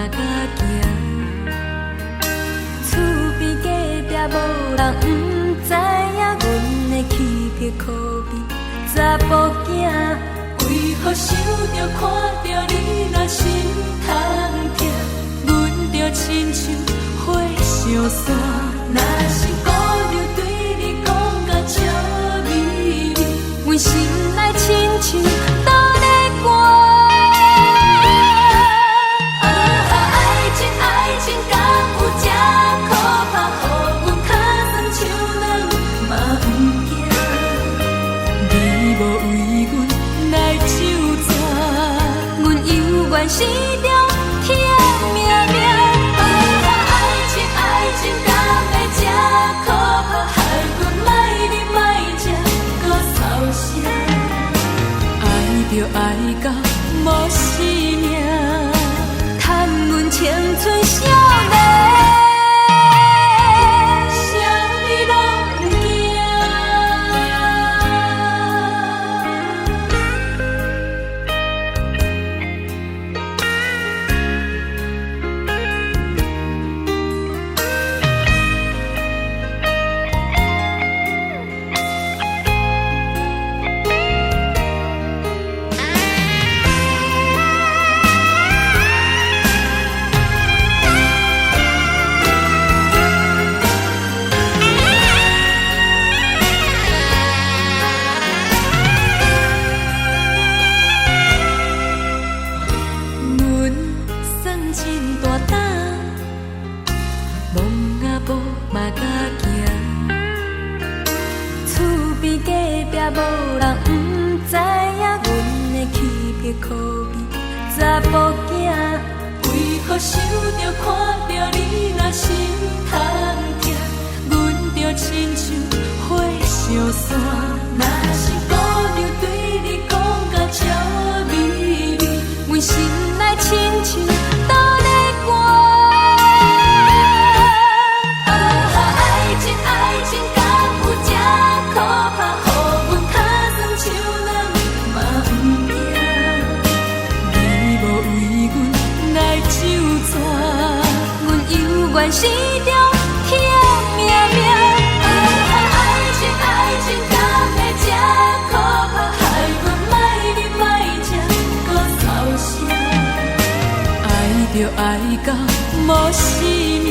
甲行。厝边隔壁无人不知影，阮的气质可比查甫囝。为何想着看着你若心痛痛，阮就亲像火烧山。若是故人对你讲甲笑眯眯，阮心内亲像倒咧寒。爱情爱情敢有这可怕？予阮脚酸手软嘛不惊。你无为阮来纠缠，阮犹原始终疼命命。爱情爱情敢会这可怕？害阮莫啉莫食，搁操心。爱着爱到无生命，趁阮青春少年。无人不知影，阮的气质可比查甫囝。为何想着看着你若心痛痛，阮就亲像火烧山。若是故人对你讲甲笑眯眯，阮心内亲像倒咧寒。爱情爱情敢有这可怕？阮始终疼命命。爱情爱情敢会这可怕？害阮莫啉莫食，搁操心。爱着爱到无生命。